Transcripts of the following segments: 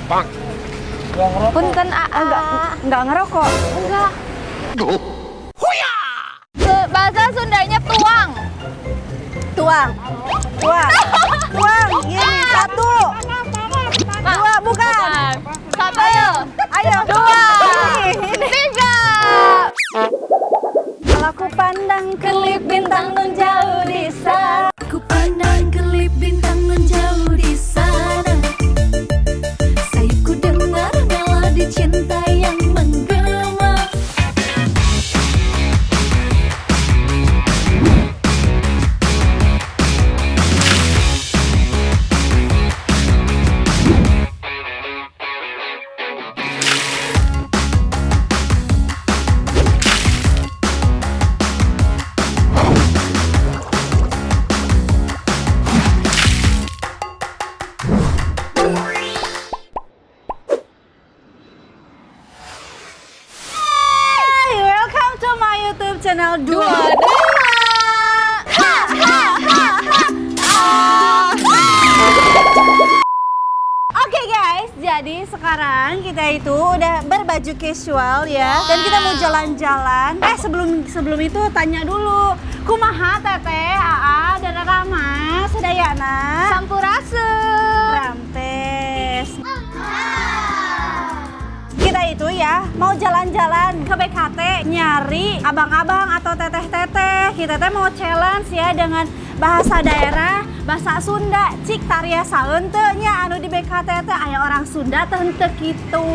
Bang. Punten enggak ngerokok. Enggak. Bahasa Sundanya tuang. Tuang. Tuang. Tuang. Ini satu. Dua bukan. Satu ayo. Ayo. Dua. Ini. Tiga. Kalau aku pandang kelip bintang nun jauh di sana. Ku pandang kelip bintang menjauh di sana. Sayapku dengar melodi cinta yang menggema. Hey, welcome to my YouTube channel Dua Oke guys, jadi sekarang kita itu udah berbaju casual ya, dan kita mau jalan-jalan. Sebelum itu tanya dulu, kumaha teteh, Aa, dan Rama, sedayana, Sampurasun. Ramtes. Kita itu ya mau jalan-jalan ke BKT nyari abang-abang atau teteh-teteh. Kita teh mau challenge ya dengan bahasa daerah, bahasa Sunda. Cik tariya saeun teu nya anu di BKT teh aya orang Sunda teh henteu kitu.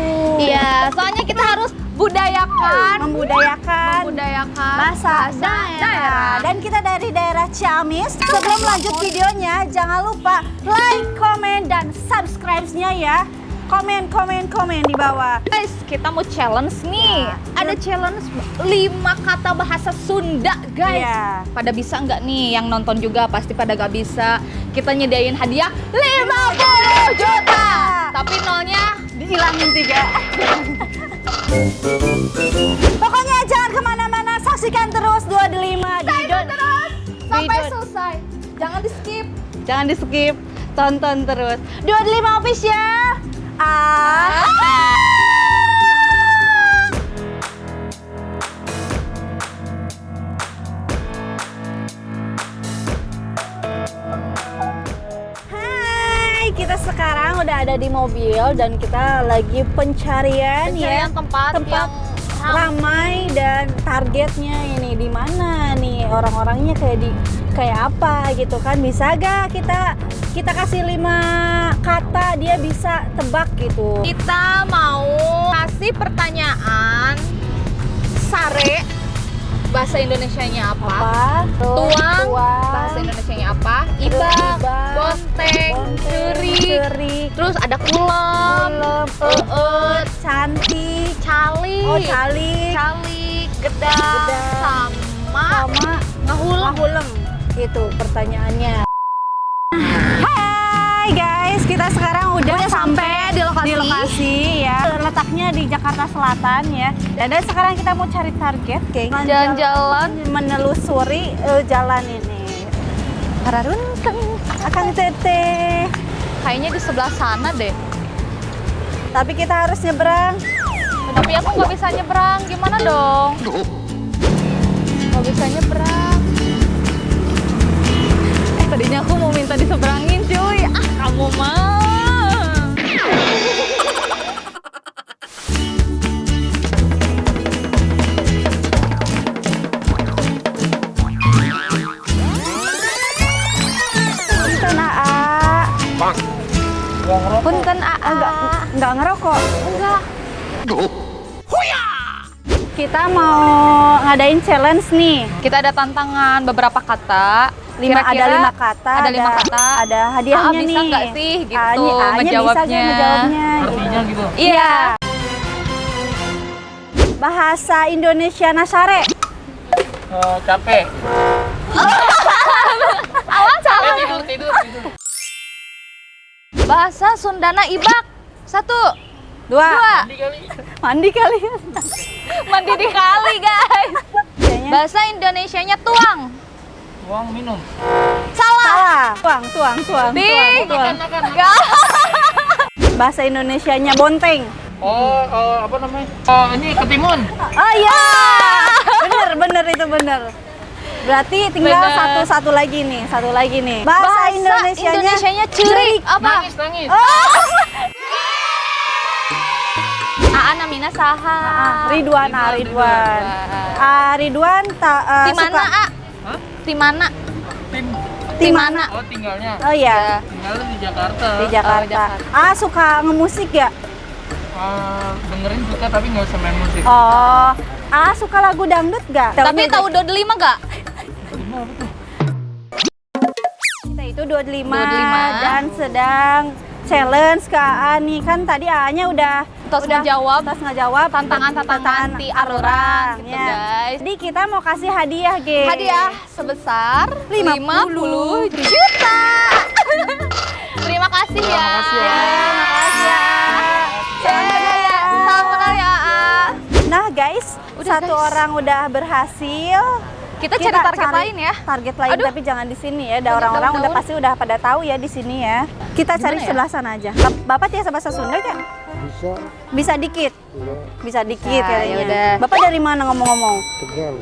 Iya, soalnya kita harus membudayakan bahasa daerah. Dan kita dari daerah Ciamis. Sebelum lanjut videonya, jangan lupa like, komen, dan subscribe-nya ya. Komen di bawah. Guys, kita mau challenge nih. Ada challenge 5 kata bahasa Sunda, guys. Iya. Pada bisa nggak nih? Yang nonton juga pasti pada nggak bisa. Kita nyediain hadiah 50 juta. Tapi nolnya Dihilangin 3. Pokoknya jangan kemana-mana, saksikan terus 225 di terus sampai Di- selesai. Jangan di skip. Jangan di skip, tonton terus 225 official. Hai, kita sekarang udah ada di mobil dan kita lagi pencarian ya tempat yang ramai, dan targetnya ini di mana nih, orang-orangnya kayak apa gitu kan. Bisa gak kita kasih 5 kata dia bisa tebak gitu. kita mau kasih pertanyaan sare bahasa Indonesianya apa? Tuang bahasa Indonesianya apa? Ibak, bonteng, curi, terus ada kulem, eut, cantik, calik, calik, gedang, sama ngahuleng. Itu pertanyaannya. Hai guys, kita sekarang udah sampai di lokasi ya. Letaknya di Jakarta Selatan ya. Dan sekarang kita mau cari target, Jalan-jalan. menelusuri jalan ini. Hararunteng. Akang Teteh. Kayaknya di sebelah sana deh. Tapi kita harus nyebrang. Tapi aku nggak bisa nyebrang, gimana dong? Nggak bisa nyebrang. Tadinya aku mau minta diseberangin, cuy. Kamu mah. Punten Aa. Bang. Punten Enggak ngerokok. Enggak. Kita mau ngadain challenge nih. Kita ada tantangan beberapa kata. Ada 5 kata. Ada 5 kata. Ada hadiahnya bisa nih. nggak sih gitu A-nya bisa ngejawabnya? nggak ngejawabnya? Artinya gitu. Iya. Bahasa Indonesia Nasare. Capek. Awas salah. Tidur. Bahasa Sundana ibak. 1, 2. Mandi kali. Mandi di kali, guys. Kayaknya Bahasa Indonesianya tuang. Uang minum. Salah. salah. Tuang. Di. Makan. Enggak. Bahasa Indonesianya bonteng. Oh, apa namanya? Ini ketimun. Oh iya. Bener itu bener. Berarti tinggal Bener. satu lagi nih. Bahasa Indonesianya cerik. Apa? Nangis. Oh. Aa namina saha. Ridwan. Ridwan Di mana, A? Hah? Di mana? Di mana? Oh, tinggalnya. Oh iya, Tinggalnya di Jakarta. di Jakarta. Jakarta. Suka ngemusik ya? Dengerin suka tapi nggak usah main musik. Oh, suka lagu dangdut gak? Tapi tahu Dod 5 gak? Kita itu 25 25. dan sedang challenge ke AA nih. Kan tadi AA-nya udah ngejawab tantangan tantangan di Arurang gitu, guys. Jadi kita mau kasih hadiah, Ge. Hadiah sebesar 50 juta. Terima kasih ya. Makasih ya. Makasih ya. Salam kenal ya, A. Nah, guys, Udah, satu guys. orang udah berhasil. Kita cari target lain ya. Target lain, Aduh. tapi jangan di sini ya. Ada Banyak orang-orang udah daun-daun. pasti udah pada tahu ya di sini ya. Kita cari Gimana ya? sebelah sana aja. Bapak biasa bahasa Sunda kan? Bisa, Bisa dikit. Bisa dikit Nah, kayaknya. yaudah. Bapak dari mana ngomong-ngomong? Tegal.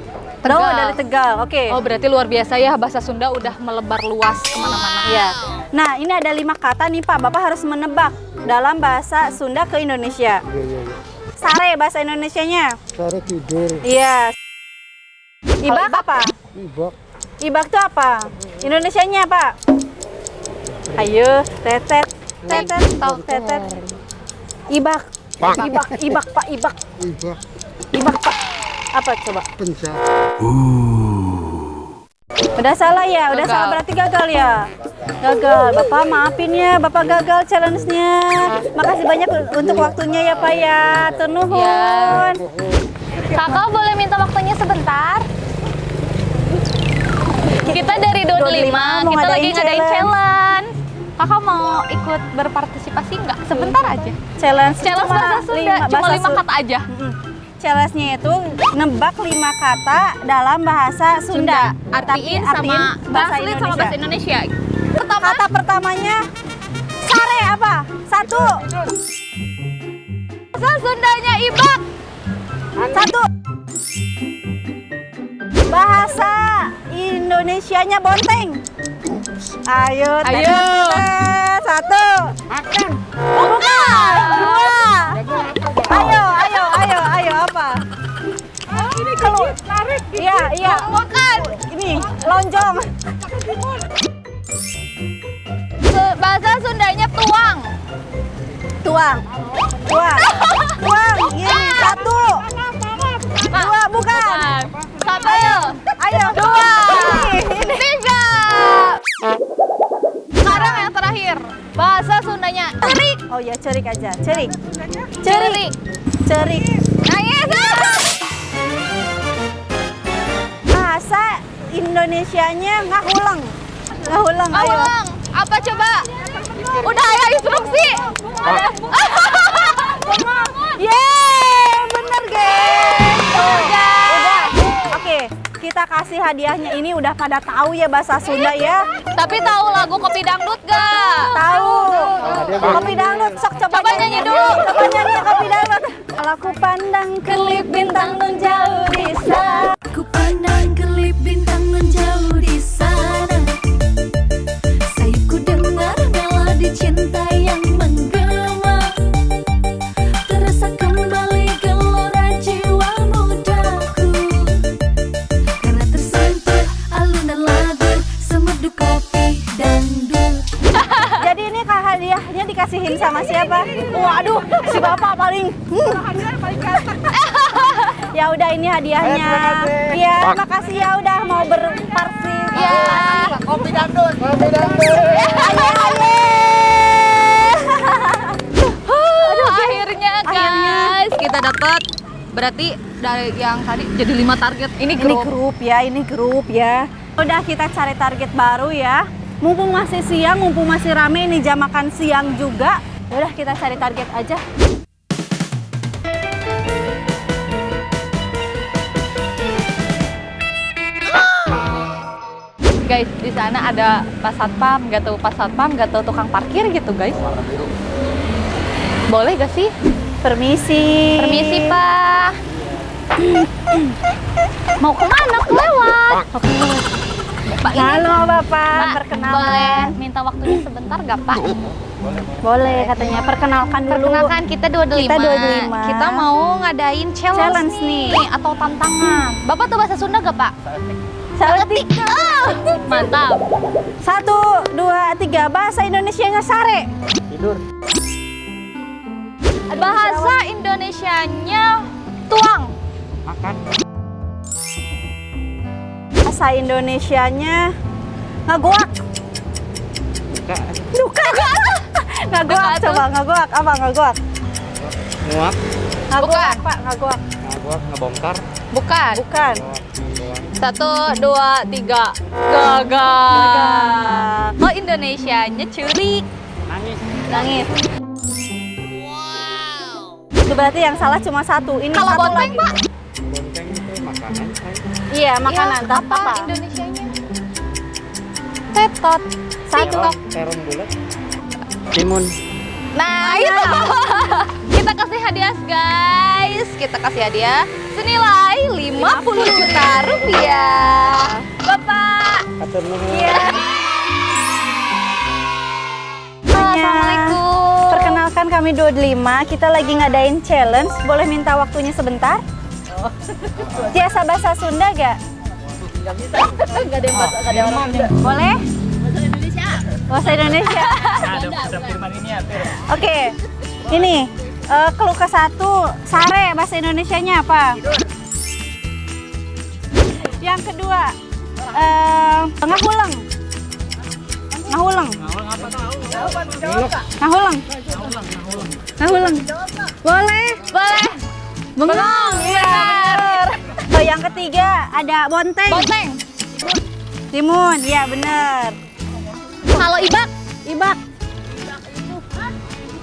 Tegal. Oh, dari Tegal. Oke. Oh, berarti luar biasa ya, bahasa Sunda udah melebar luas kemana-mana. Iya. Nah, ini ada 5 kata nih Pak. Bapak harus menebak dalam bahasa Sunda ke Indonesia. Iya. Sare bahasa Indonesianya. Sare tidur, Iya. Ibak apa? ibak, Ibak tuh apa? Indonesianya apa? Ayo, tetet. Tetet, tahu tetet. Ibak. Ibak, Pak, ibak. ibak, Ibak, Pak. Apa coba? penca, Udah salah ya, udah Gagal. salah berarti gagal ya. Gagal, Bapak maafin ya, Bapak gagal challenge-nya. Makasih banyak untuk waktunya ya Pak ya. Turnuhun. Kakak boleh minta waktunya sebentar? Kita dari Dod 5, mau kita lagi ngadain ngadain challenge. challenge. Kakak mau ikut berpartisipasi nggak? Sebentar aja. Challenge Challenge cuma bahasa Sunda, cuma bahasa 5 kata aja. Challenge-nya itu nebak 5 kata dalam bahasa Sunda. Artiin Tapi sama translate sama bahasa Indonesia. Indonesia. Pertama, Kata pertamanya sare apa? 1. bahasa Sundanya ibak. 1. Bahasa Indonesianya bonteng. Ayo, Ayo. 1. makan, Bukan. 2. Ayo apa? Ini kalau tarik. Iya. Bukan. Ini lonjong. Bahasa Sundanya tuang. Tuang. Ini 1. 2 bukan. 1 ayo. Ayo. 2. Ini. 3. Sekarang yang terakhir. Bahasa Sundanya cerik. Oh ya, cerik aja. Cerik. Cerik. Cerik. Nangis. Bahasa Indonesianya ngahulang. Ngahulang, ayo. Ulang. Apa coba? Udah ya instruksi. Yeay, bener guys. Udah. Oke, kita kasih hadiahnya ini udah pada tahu ya bahasa Sunda ya. Tapi tahu lagu Kopi Dangdut gak? Tahu. Kopi dangdut, sok Coba nyanyi dulu. Coba nyanyi kopi dangdut. Kalau ku pandang kelip bintang nun jauh di sana. Ku pandang kelip bintang menjauh di sana. Sayupku dengar melodi cinta yang menggema. Terasa kembali gelora jiwa mudaku. Karena tersentuh alunan lagu semerdu kopi dangdut. Jadi ini kak hadiahnya dikasihin sama siapa? Waduh, si bapak paling. Ya udah ini hadiahnya. Iya, makasih ya udah mau berpartisipasi. Ya. Kopi dangdut. Akhirnya guys, kita dapat berarti dari yang tadi jadi 5 target. Ini Ini grup ya. Udah kita cari target baru ya. Mumpung masih siang, mumpung masih rame ini jam makan siang juga. Udah kita cari target aja. Guys, di sana ada pas satpam, nggak tahu pas satpam, nggak tahu tukang parkir gitu guys. Boleh gak sih? Permisi. Permisi, Pak. Mau kemana? Kelewat. Pak, ini Halo Bapak, Pak, perkenalan. boleh minta waktunya sebentar gak, Pak? Boleh katanya, perkenalkan dulu. Perkenalkan, kita 25. Kita 25. Kita mau ngadain challenge nih atau tantangan. Bapak tuh bahasa Sunda gak, Pak? Saetik. Mantap. 1, 2, 3. Bahasa Indonesianya sare. Bahasa Indonesianya tuang. Bahasa Indonesianya ngagoak. Bukan. Ngagoak, coba ngagoak. Apa ngagoak? Nguak, Ngagoak, Bukan. Pak, ngagoak. ngaguak, ngebongkar. Bukan. Bukan. 1, 2, 3. Gagal. Oh, Indonesianya curik. Nangis. Itu berarti yang salah cuma satu. Ini Kalau satu bonteng, lagi. Pak? Bonteng itu makanan. Iya, makanan. Ya, apa? Indonesianya? Tetot. Satu. Terong bulat. Timun. Nah, itu. Kita kasih hadiah, guys. Kita kasih hadiah senilai 50 juta rupiah. Bapak. Atur nuhun. Iya. Assalamualaikum. Perkenalkan kami 25, kita lagi ngadain challenge. Boleh minta waktunya sebentar? Biasa bahasa Sunda gak? Enggak ada yang Boleh? Bahasa Indonesia. Ada firman ini ya, Fir. Oke, ini keluh ke satu, sare bahasa Indonesianya apa? Yang kedua, ngahulang. Ngahulang. Ngahulang. Ngahulang. Boleh? Boleh. Bengong. Iya. Oh, yang ketiga ada bonteng. Bonteng. Timun. Iya, bener. Kalau ibak. Ibak.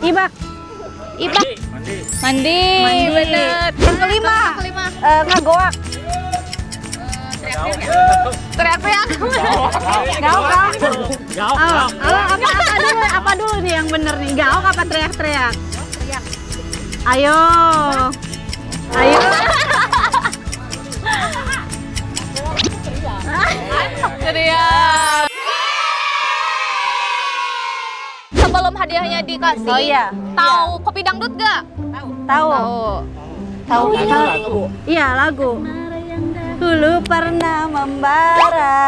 Ibak. Ibak. Mandi. Bener. Yang kelima, ngagoak. Teriak-teriak. Gaok. Apa dulu nih yang bener nih? Gaok apa teriak-teriak? Ayo. Teriak. Sebelum hadiahnya dikasih, Oh, iya. tahu kopi dangdut gak? Tahu. Tahu. Iya, lagu. Dulu pernah membara.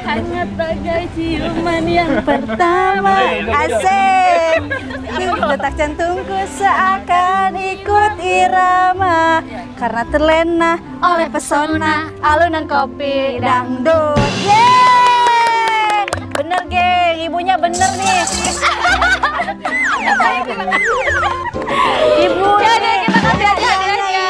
Sangat bagai ciuman yang pertama. Asik. Detak jantungku seakan ikut irama karena terlena oleh pesona alunan kopi dangdut. Yeay! Bener, geng. Ibunya bener nih. Ibu. Ya deh, kita kasih aja hadiahnya.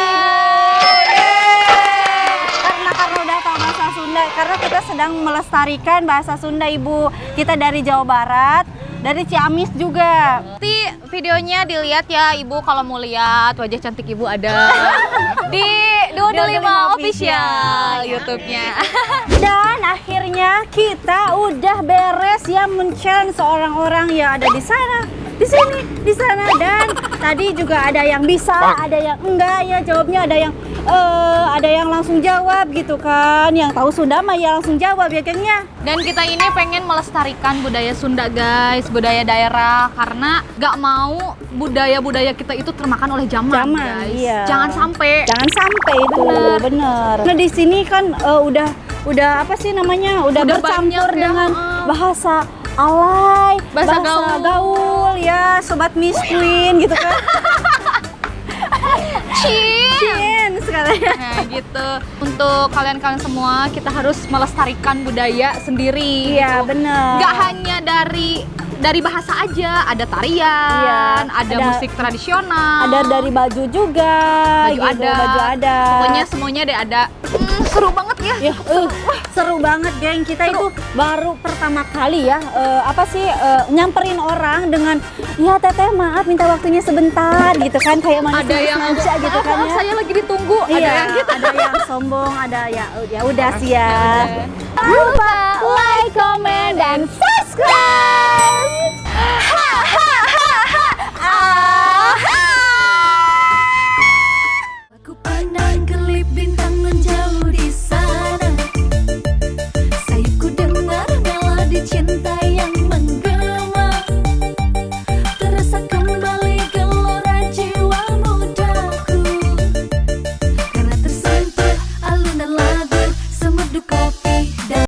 Karena udah tahu bahasa Sunda, karena kita sedang melestarikan bahasa Sunda, Ibu. Kita dari Jawa Barat, dari Ciamis juga. Nanti videonya dilihat ya Ibu, kalau mau lihat wajah cantik Ibu ada di 25 official YouTube-nya. Dan akhirnya kita udah beres ya men-challenge seorang orang yang ada di sana, di sini, di sana, dan tadi juga ada yang bisa, ada yang enggak ya jawabnya, ada yang langsung jawab gitu kan. Yang tahu Sunda mah ya langsung jawab ya, gengnya. Dan kita ini pengen melestarikan budaya Sunda, guys, budaya daerah, karena gak mau budaya-budaya kita itu termakan oleh zaman, guys. Iya. Jangan sampai. Jangan sampai itu, bener. Nah di sini kan udah apa sih namanya? Udah bercampur banyak ya, dengan bahasa alay, Bahasa gaul ya, sobat Miss Queen gitu kan. Cin sekalian. Nah gitu. Untuk kalian-kalian semua, kita harus melestarikan budaya sendiri. Iya, bener. Gak hanya dari bahasa aja, ada tarian, Iya, ada musik tradisional, Ada dari baju juga, baju gitu, ada, baju ada. pokoknya semuanya deh ada. Seru banget ya. Ya, seru banget, geng. Kita itu baru pertama kali ya, nyamperin orang dengan, ya teteh maaf minta waktunya sebentar gitu kan, kayak Ada yang manusia gitu kan maaf, ya. saya lagi ditunggu. Iya, Ada yang gitu. ada yang sombong, ada ya udah sih ya. Lupa like, comment, dan subscribe.